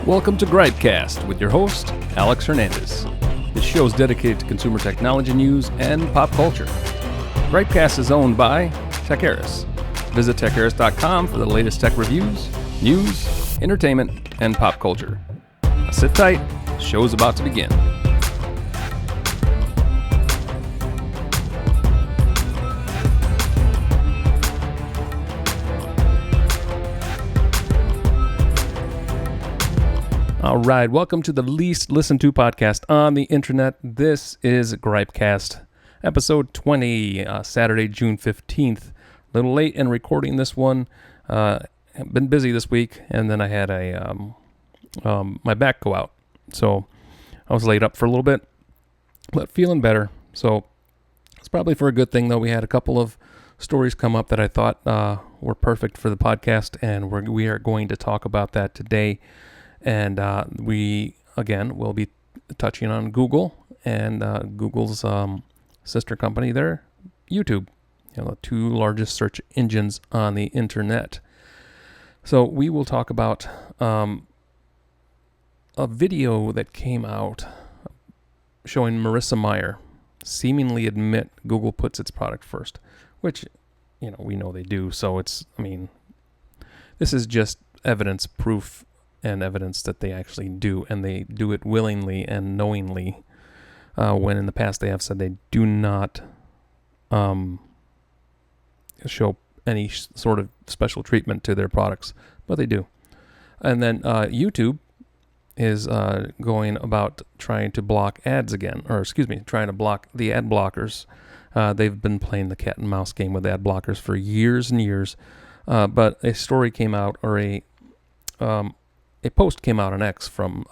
Welcome to GripeCast with your host, Alex Hernandez. This show is dedicated to consumer technology news and pop culture. GripeCast is owned by Techaeris. Visit Techaeris.com for the latest tech reviews, news, entertainment, and pop culture. Now sit tight, the show's about to begin. All right, welcome to the least listened to podcast on the internet. This is GripeCast, episode 20, Saturday, June 15th. A little late in recording this one. I've been busy this week, and then I had my back go out. So I was laid up for a little bit, but feeling better. So it's probably for a good thing, though. We had a couple of stories come up that I thought were perfect for the podcast, and we are going to talk about that today. And we, again, will be touching on Google and Google's sister company there, YouTube, the two largest search engines on the internet. So we will talk about a video that came out showing Marissa Mayer seemingly admit Google puts its product first, which, we know they do. So this is just proof and evidence that they actually do, and they do it willingly and knowingly, when in the past they have said they do not show any sort of special treatment to their products, but they do. And then YouTube is going about trying to block ads again, trying to block the ad blockers. They've been playing the cat and mouse game with ad blockers for years and years, but a story came out, or a post came out on X from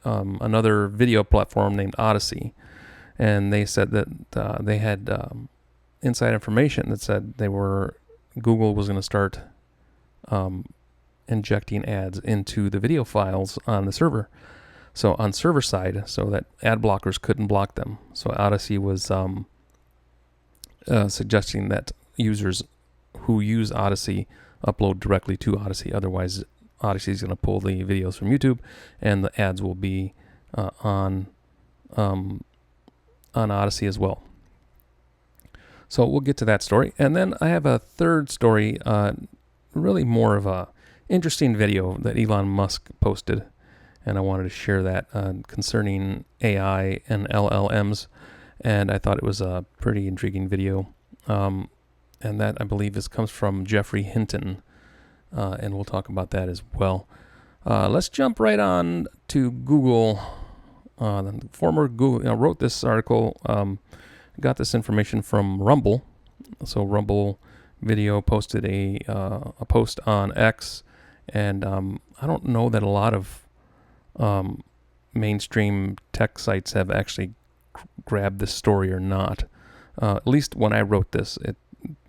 another video platform named Odyssey, and they said that they had inside information that said Google was going to start injecting ads into the video files on the server, so on server side, so that ad blockers couldn't block them. So Odyssey was suggesting that users who use Odyssey upload directly to Odyssey, otherwise Odyssey is going to pull the videos from YouTube, and the ads will be on Odyssey as well. So we'll get to that story, and then I have a third story, really more of a interesting video that Elon Musk posted, and I wanted to share that concerning AI and LLMs, and I thought it was a pretty intriguing video, and that I believe comes from Geoffrey Hinton. And we'll talk about that as well. Let's jump right on to Google. The former Google wrote this article, got this information from Rumble. So Rumble Video posted a post on X, and I don't know that a lot of mainstream tech sites have actually grabbed this story or not. At least when I wrote this,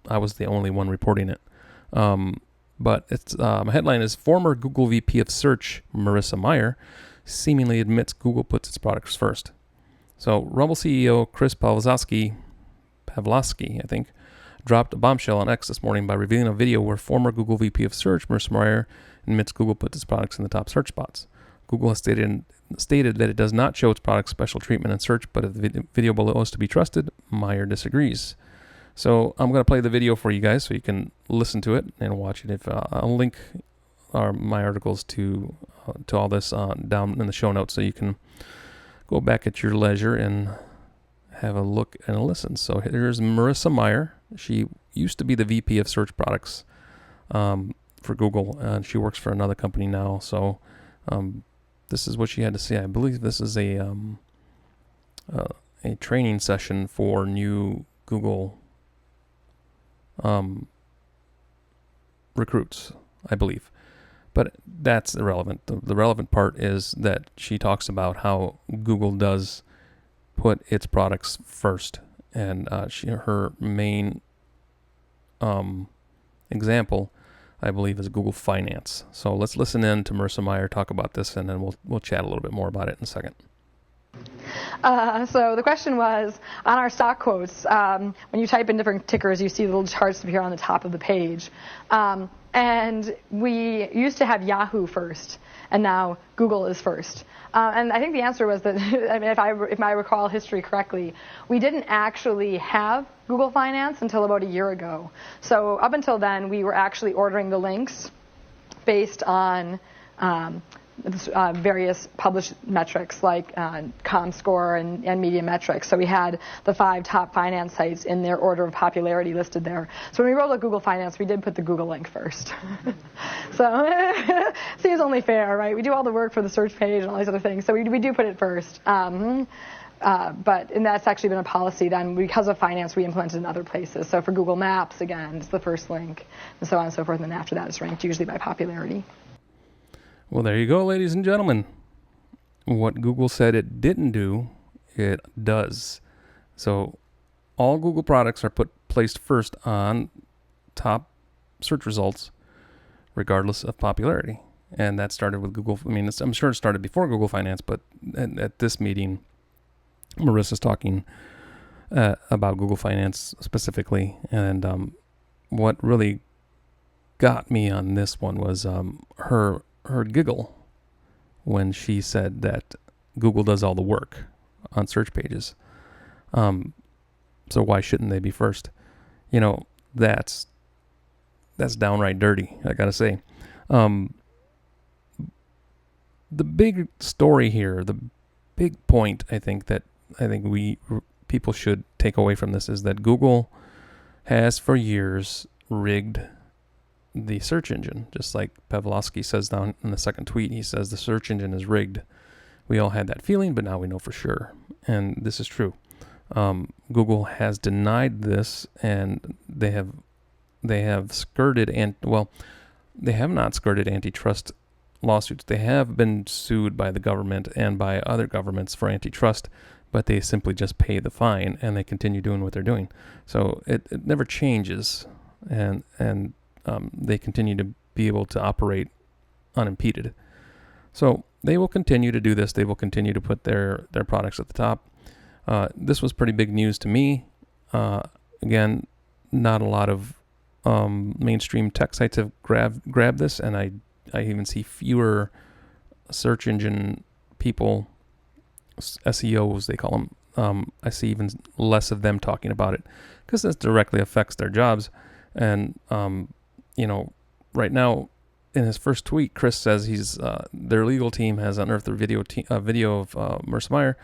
I was the only one reporting it. But its headline is former Google VP of Search, Marissa Mayer, seemingly admits Google puts its products first. So Rumble CEO Chris Pavlovsky, I think, dropped a bombshell on X this morning by revealing a video where former Google VP of Search, Marissa Mayer, admits Google puts its products in the top search spots. Google has stated that it does not show its products special treatment in search, but if the video below is to be trusted, Mayer disagrees. So I'm going to play the video for you guys so you can listen to it and watch it. I'll link my articles to all this down in the show notes so you can go back at your leisure and have a look and a listen. So here's Marissa Mayer. She used to be the VP of Search Products for Google, and she works for another company now. So this is what she had to say. I believe this is a training session for new Google recruits, I believe, but that's irrelevant. The relevant part is that she talks about how Google does put its products first, and her main example, I believe, is Google Finance. So let's listen in to Marissa Mayer talk about this, and then we'll chat a little bit more about it in a second. So the question was, on our stock quotes, when you type in different tickers, you see the little charts appear on the top of the page. And we used to have Yahoo first, and now Google is first. And I think the answer was that, I mean, if I recall history correctly, we didn't actually have Google Finance until about a year ago. So up until then, we were actually ordering the links based on various published metrics like ComScore and Media Metrics. So we had the 5 top finance sites in their order of popularity listed there. So when we rolled out Google Finance, we did put the Google link first. So seems only fair, right? We do all the work for the search page and all these other things. So we do put it first. And that's actually been a policy then. Because of finance, we implemented in other places. So for Google Maps, again, it's the first link, and so on and so forth. And then after that, it's ranked usually by popularity. Well, there you go, ladies and gentlemen. What Google said it didn't do, it does. So all Google products are placed first on top search results, regardless of popularity. And that started with Google. I mean, I'm sure it started before Google Finance, but at this meeting, Marissa's talking about Google Finance specifically. And what really got me on this one was her giggle when she said that Google does all the work on search pages. So why shouldn't they be first? You know, that's downright dirty, I gotta say. The big story here, the big point I think people should take away from this is that Google has for years rigged the search engine, just like Pavlovsky says down in the second tweet. He says the search engine is rigged. We all had that feeling, but now we know for sure. And this is true. Google has denied this, and they have skirted, they have not skirted antitrust lawsuits. They have been sued by the government and by other governments for antitrust, but they simply just pay the fine and they continue doing what they're doing. So it never changes, and they continue to be able to operate unimpeded. So they will continue to do this. They will continue to put their products at the top. This was pretty big news to me. Again, not a lot of mainstream tech sites have grabbed this, and I even see fewer search engine people, SEOs they call them. I see even less of them talking about it because this directly affects their jobs. And right now, in his first tweet, Chris says their legal team has unearthed a video of Marissa Mayer.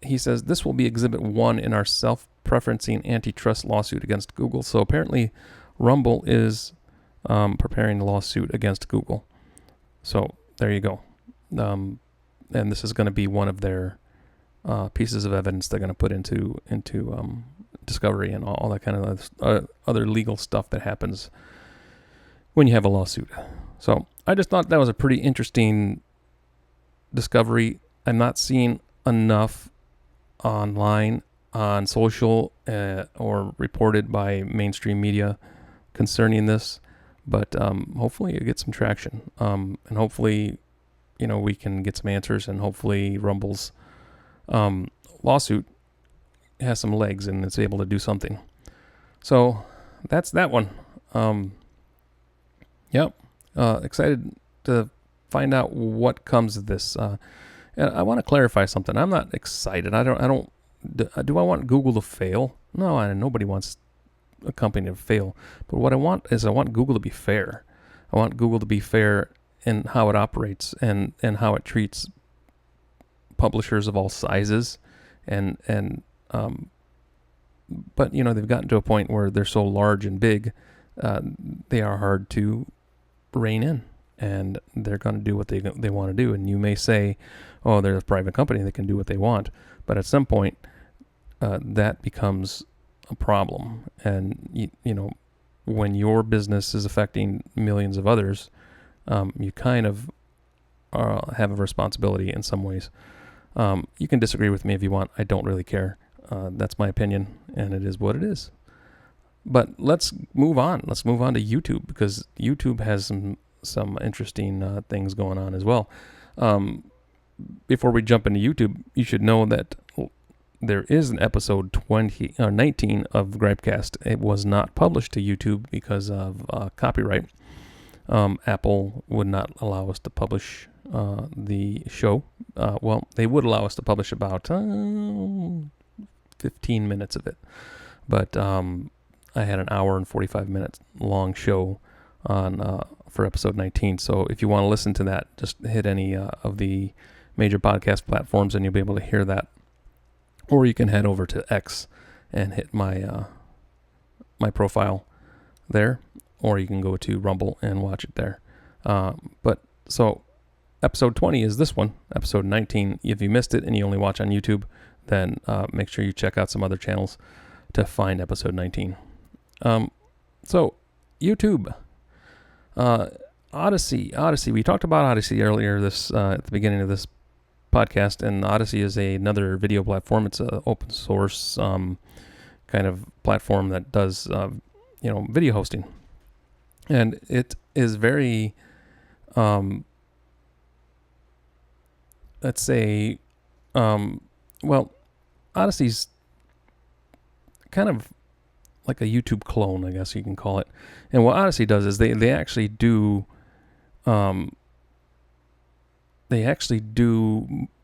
He says this will be Exhibit 1 in our self-preferencing antitrust lawsuit against Google. So apparently, Rumble is preparing a lawsuit against Google. So there you go. And this is going to be one of their pieces of evidence they're going to put into discovery and all that kind of other legal stuff that happens when you have a lawsuit. So I just thought that was a pretty interesting discovery. I'm not seeing enough online, on social, or reported by mainstream media concerning this, but hopefully it gets some traction, and hopefully we can get some answers, and hopefully Rumble's lawsuit has some legs and it's able to do something. So that's that one. Excited to find out what comes of this. And I want to clarify something. I'm not excited. Do I want Google to fail? No, nobody wants a company to fail. But what I want Google to be fair. I want Google to be fair in how it operates and how it treats publishers of all sizes, but they've gotten to a point where they're so large and big, they are hard to rein in, and they're going to do what they want to do. And you may say, oh, they're a private company, they can do what they want, but at some point that becomes a problem. And when your business is affecting millions of others, you kind of have a responsibility in some ways. You can disagree with me if you want. I don't really care. That's my opinion, and it is what it is. But let's move on. Let's move on to YouTube, because YouTube has some interesting things going on as well. before we jump into YouTube, you should know that there is an episode 19 of GripeCast. It was not published to YouTube because of copyright. Apple would not allow us to publish the show. Well, they would allow us to publish about 15 minutes of it. But I had an hour and 45 minutes long show on for episode 19. So if you want to listen to that, just hit any of the major podcast platforms and you'll be able to hear that. Or you can head over to X and hit my my profile there, or you can go to Rumble and watch it there. But so episode 20 is this one, episode 19. If you missed it and you only watch on YouTube, then make sure you check out some other channels to find episode 19. So YouTube, Odyssey. We talked about Odyssey earlier this at the beginning of this podcast, and Odyssey is another video platform. It's an open source kind of platform that does video hosting, and it is very let's say Odyssey's kind of like a YouTube clone, I guess you can call it. And what Odyssey does is they actually do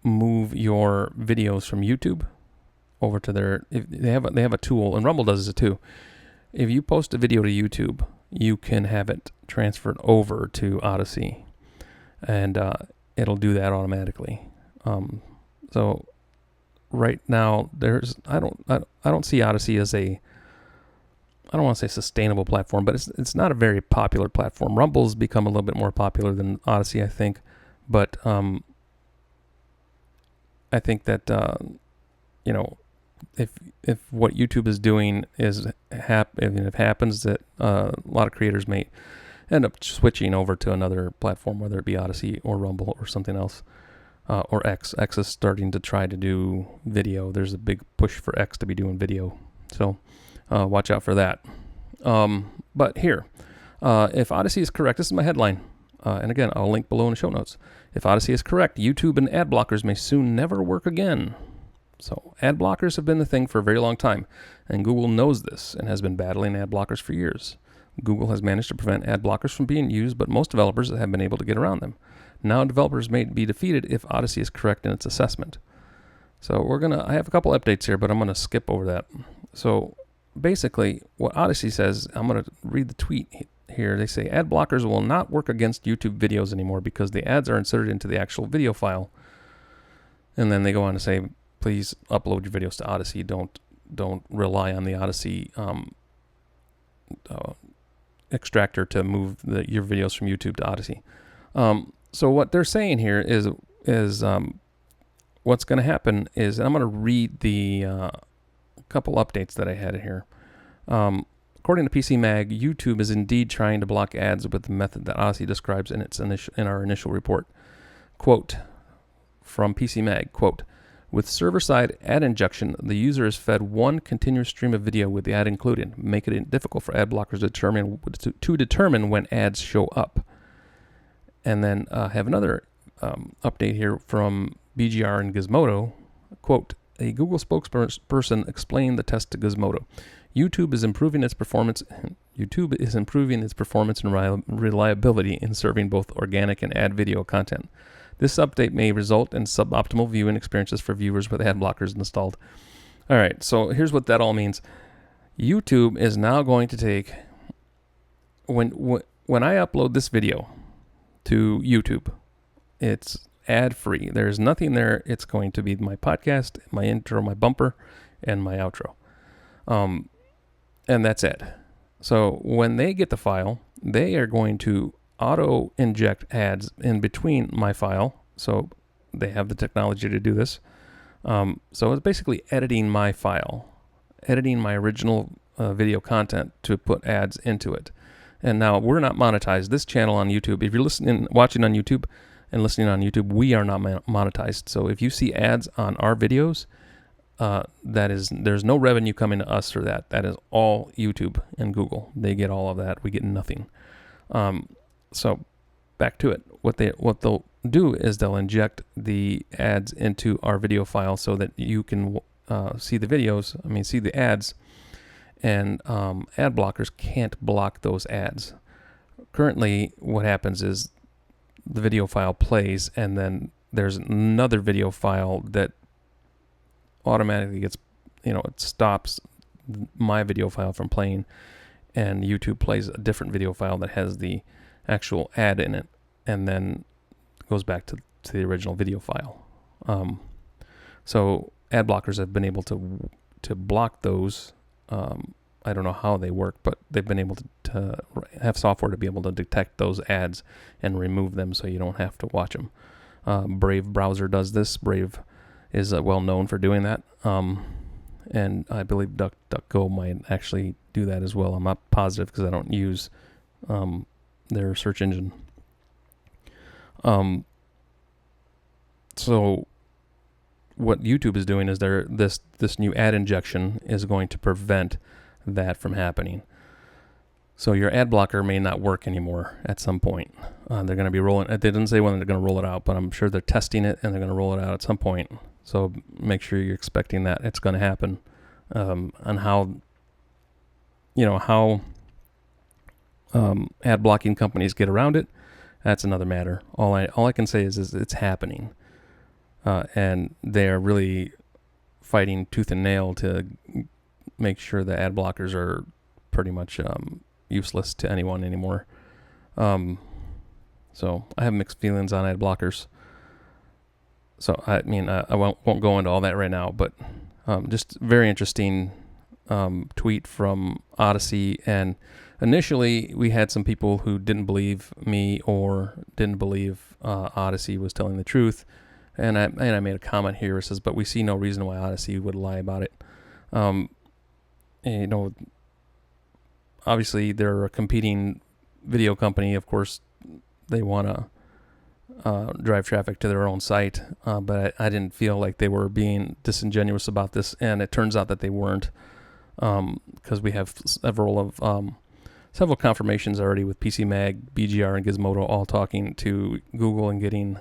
move your videos from YouTube over to their. If they have a tool, and Rumble does it too. If you post a video to YouTube, you can have it transferred over to Odyssey, and it'll do that automatically. So right now, I don't see Odyssey as I don't want to say sustainable platform, but it's not a very popular platform. Rumble's become a little bit more popular than Odyssey, I think. But I think that if what YouTube is doing is if it happens, that a lot of creators may end up switching over to another platform, whether it be Odyssey or Rumble or something else, or X. X is starting to try to do video. There's a big push for X to be doing video, so watch out for that. But here, if Odyssey is correct, this is my headline. And again, I'll link below in the show notes. If Odyssey is correct, YouTube and ad blockers may soon never work again. So ad blockers have been the thing for a very long time, and Google knows this and has been battling ad blockers for years. Google has managed to prevent ad blockers from being used, but most developers have been able to get around them. Now developers may be defeated if Odyssey is correct in its assessment. So I have a couple updates here, but I'm going to skip over that. So basically, what Odyssey says, I'm going to read the tweet here. They say ad blockers will not work against YouTube videos anymore because the ads are inserted into the actual video file. And then they go on to say, please upload your videos to Odyssey. Don't rely on the Odyssey extractor to move your videos from YouTube to Odyssey. So what they're saying here is what's going to happen is, and I'm going to read the couple updates that I had here. According to PC Mag, YouTube is indeed trying to block ads with the method that Odyssey describes in our initial report. Quote from PC Mag, quote, with server-side ad injection, the user is fed one continuous stream of video with the ad included, making it difficult for ad blockers to determine when ads show up. And then have another update here from BGR and Gizmodo. Quote, a Google spokesperson explained the test to Gizmodo. YouTube is improving its performance and reliability in serving both organic and ad video content. This update may result in suboptimal viewing experiences for viewers with ad blockers installed. All right, so here's what that all means. YouTube is now going to take when I upload this video to YouTube, it's ad-free. There's nothing there. It's going to be my podcast, my intro, my bumper, and my outro. And that's it. So when they get the file, they are going to auto-inject ads in between my file. So they have the technology to do this. So it's basically editing my file, editing my original video content to put ads into it. And now we're not monetized. This channel on YouTube, if you're watching on YouTube and listening on YouTube, we are not monetized. So if you see ads on our videos, there's no revenue coming to us for that. That is all YouTube and Google. They get all of that. We get nothing. So back to it. What do is they'll inject the ads into our video file so that you can see the ads, and ad blockers can't block those ads. Currently, what happens is the video file plays, and then there's another video file that automatically gets, it stops my video file from playing, and YouTube plays a different video file that has the actual ad in it, and then goes back to the original video file. So ad blockers have been able to block those. I don't know how they work, but they've been able to have software to be able to detect those ads and remove them so you don't have to watch them. Brave browser does this. Brave is well known for doing that. And I believe DuckDuckGo might actually do that as well. I'm not positive because I don't use their search engine. So what YouTube is doing is this new ad injection is going to prevent that from happening. So your ad blocker may not work anymore at some point. They're going to be rolling. They didn't say when they're going to roll it out, but I'm sure they're testing it and they're going to roll it out at some point. So make sure you're expecting that it's going to happen. And how ad blocking companies get around it, that's another matter. All I can say is it's happening, and they're really fighting tooth and nail to make sure the ad blockers are pretty much useless to anyone anymore. So I have mixed feelings on ad blockers. So I won't go into all that right now, but just very interesting tweet from Odyssey. And initially we had some people who didn't believe me or didn't believe Odyssey was telling the truth. And I made a comment here. It says, but we see no reason why Odyssey would lie about it. Obviously they're a competing video company. Of course, they want to drive traffic to their own site. But I didn't feel like they were being disingenuous about this. And it turns out that they weren't, because we have several confirmations already with PC Mag, BGR, and Gizmodo all talking to Google and getting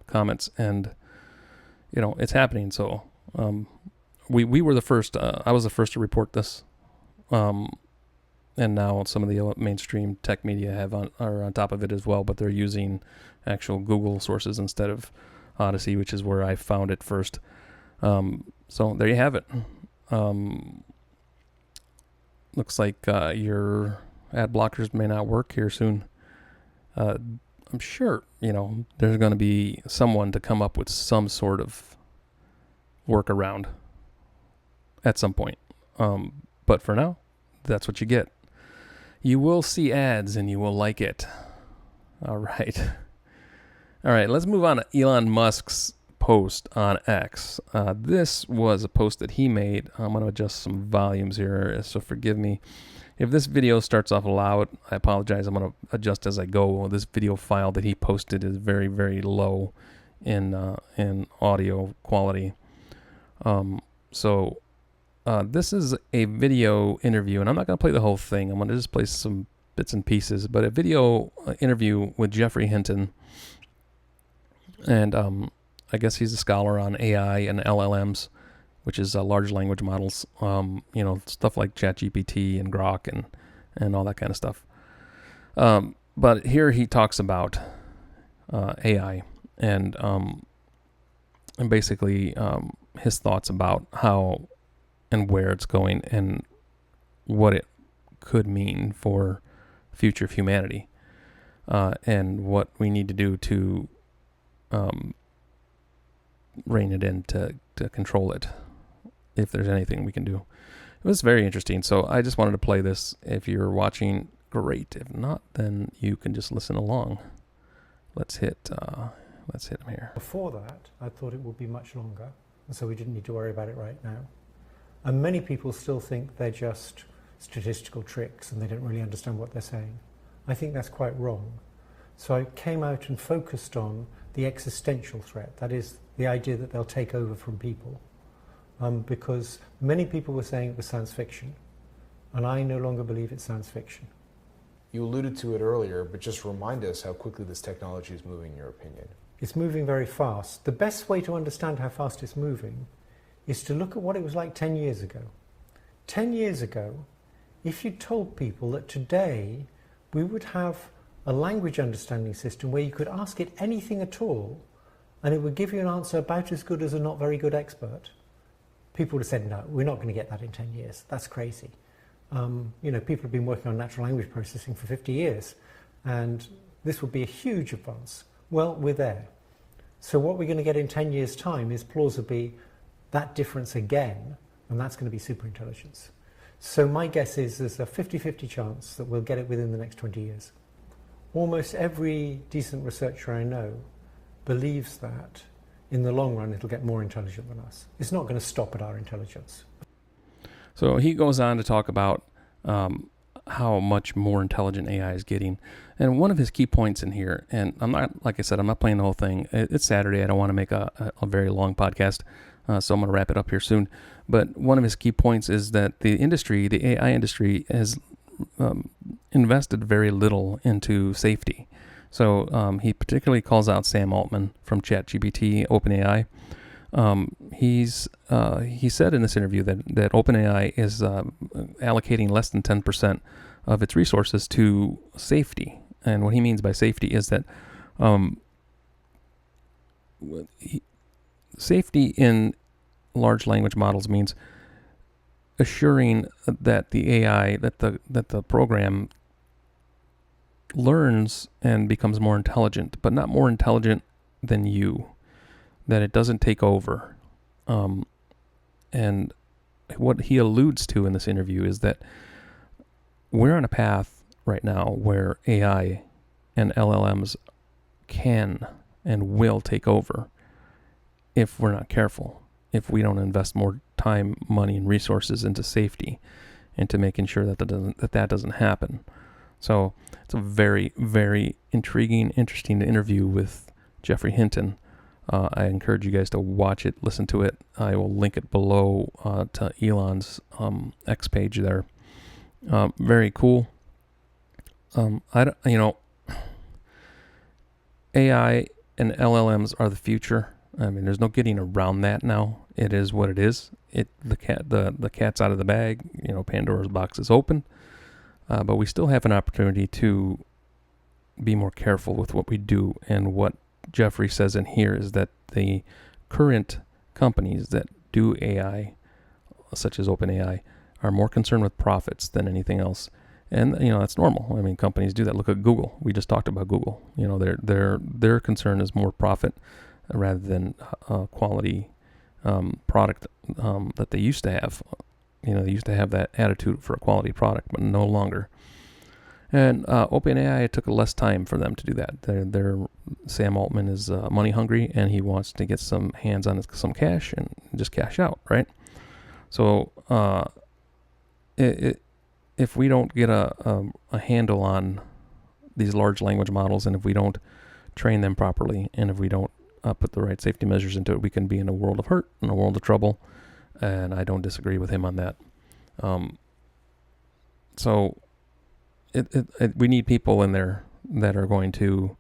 comments, and it's happening. So we were the first. I was the first to report this, and now some of the mainstream tech media are on top of it as well. But they're using actual Google sources instead of Odyssey, which is where I found it first. So there you have it. Looks like your ad blockers may not work here soon. I'm sure, there's going to be someone to come up with some sort of workaround at some point. But for now, that's what you get. You will see ads and you will like it. All right. All right, let's move on to Elon Musk's post on X. This was a post that he made. I'm going to adjust some volumes here, so forgive me. If this video starts off loud, I apologize. I'm going to adjust as I go. This video file that he posted is very, very low in audio quality. So this is a video interview, and I'm not going to play the whole thing. I'm going to just play some bits and pieces, but a video interview with Geoffrey Hinton. And I guess he's a scholar on AI and LLMs, which is large language models, stuff like ChatGPT and Grok and all that kind of stuff. But here he talks about AI and basically his thoughts about how and where it's going and what it could mean for the future of humanity, and what we need to do to rein it in, to control it, if there's anything we can do. It was very interesting, so I just wanted to play this. If you're watching, great. If not, then you can just listen along. Let's hit him here. Before that, I thought it would be much longer, and so we didn't need to worry about it right now. And many people still think they're just statistical tricks and they don't really understand what they're saying. I think that's quite wrong. So I came out and focused on the existential threat, that is the idea that they'll take over from people. Because many people were saying it was science fiction, and I no longer believe it's science fiction. You alluded to it earlier, but just remind us how quickly this technology is moving, in your opinion. It's moving very fast. The best way to understand how fast it's moving is to look at what it was like 10 years ago. 10 years ago, if you told people that today we would have a language understanding system where you could ask it anything at all and it would give you an answer about as good as a not very good expert, people would have said, no, we're not going to get that in 10 years. That's crazy. People have been working on natural language processing for 50 years, and this would be a huge advance. Well, we're there. So what we're going to get in 10 years' time is plausibly that difference again, and that's going to be superintelligence. So my guess is there's a 50-50 chance that we'll get it within the next 20 years. Almost every decent researcher I know believes that in the long run it'll get more intelligent than us. It's not going to stop at our intelligence. So he goes on to talk about how much more intelligent AI is getting. And one of his key points in here, and I'm not, like I said, I'm not playing the whole thing. It's Saturday. I don't want to make a very long podcast, so I'm going to wrap it up here soon. But one of his key points is that the AI industry, has invested very little into safety. So he particularly calls out Sam Altman from ChatGPT, OpenAI. He said in this interview that OpenAI is allocating less than 10% of its resources to safety. And what he means by safety is that safety in large language models means assuring that the AI, that the program learns and becomes more intelligent, but not more intelligent than you, that it doesn't take over. And what he alludes to in this interview is that we're on a path right now where AI and LLMs can and will take over if we're not careful, if we don't invest more time, money, and resources into safety, into making sure that that doesn't happen. So it's a very, very intriguing, interesting interview with Geoffrey Hinton. I encourage you guys to watch it, listen to it. I will link it below to Elon's X page there. Very cool. AI and LLMs are the future. I mean, there's no getting around that now. It is what it is. The cat's out of the bag. Pandora's box is open. But we still have an opportunity to be more careful with what we do. And what Geoffrey says in here is that the current companies that do AI, such as OpenAI, are more concerned with profits than anything else. And that's normal. I mean, companies do that. Look at Google. We just talked about Google. Their concern is more profit rather than quality product that they used to have. They used to have that attitude for a quality product, but no longer. And OpenAI, it took less time for them to do that. Sam Altman is money hungry, and he wants to get some hands on some cash and just cash out, right? So if we don't get a handle on these large language models, and if we don't train them properly, and if we don't put the right safety measures into it, we can be in a world of hurt, in a world of trouble. And I don't disagree with him on that. So we need people in there that are going to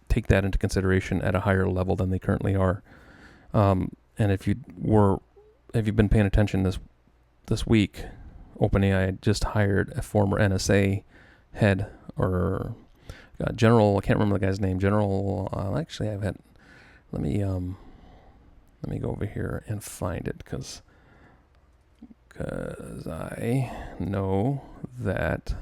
take that into consideration at a higher level than they currently are. And if you've been paying attention this week, OpenAI just hired a former NSA head or general. I can't remember the guy's name. Actually, let me go over here and find it because I know that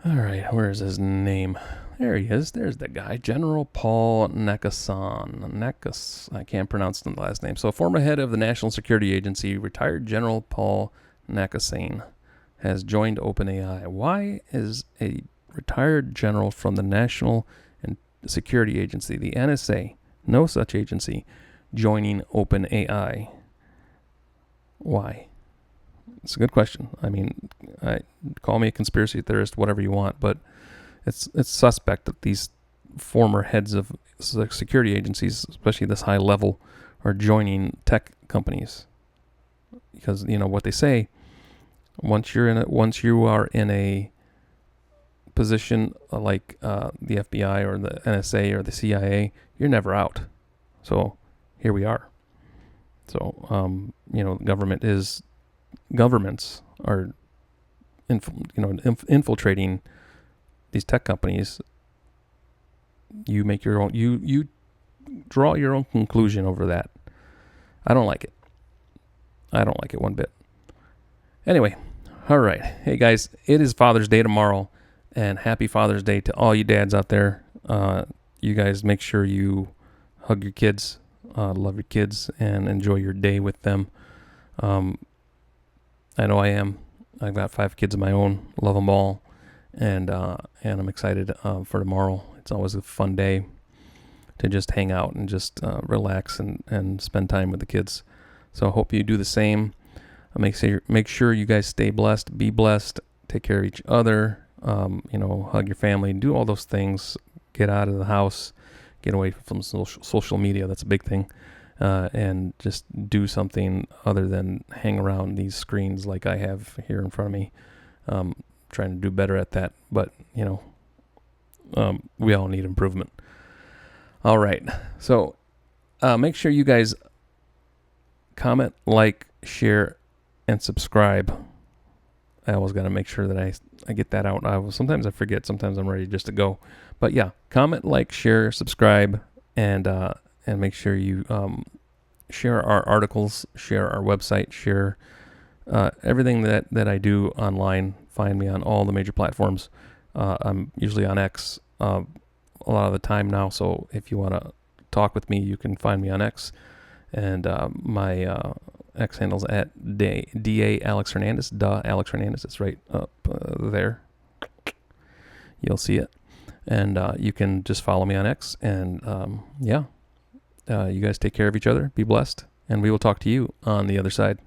all right, where is his name? There he is. There's the guy, General Paul Nakasone. I can't pronounce the last name. So, former head of the National Security Agency, retired General Paul Nakasone, has joined OpenAI. Why is a retired general from the National Security Agency, the NSA, no such agency, joining OpenAI? Why? It's a good question. I mean, call me a conspiracy theorist, whatever you want, but it's suspect that these former heads of security agencies, especially this high level, are joining tech companies, because what they say, once you are in a position like the FBI or the NSA or the CIA, you're never out. So here we are. So governments are infiltrating these tech companies. You make your own. You draw your own conclusion over that. I don't like it. I don't like it one bit. Anyway, all right. Hey guys, it is Father's Day tomorrow, and happy Father's Day to all you dads out there. You guys make sure you hug your kids, love your kids, and enjoy your day with them. I know I am. I've got 5 kids of my own. Love them all, and I'm excited for tomorrow. It's always a fun day to just hang out and just relax and spend time with the kids. So I hope you do the same. Make sure you guys stay blessed, be blessed, take care of each other, hug your family, do all those things, get out of the house, get away from social media. That's a big thing. And just do something other than hang around these screens like I have here in front of me. Trying to do better at that, but we all need improvement. All right, so make sure you guys comment, like, share, and subscribe. I always got to make sure that I get that out. Sometimes I forget. Sometimes I'm ready just to go. But yeah, comment, like, share, subscribe, and make sure you share our articles, share our website, share everything that I do online. Find me on all the major platforms. I'm usually on X a lot of the time now, so if you want to talk with me, you can find me on X. And my X handle's at DA Alex Hernandez. Alex Hernandez. It's right up there. You'll see it. And you can just follow me on X. And you guys take care of each other. Be blessed. And we will talk to you on the other side.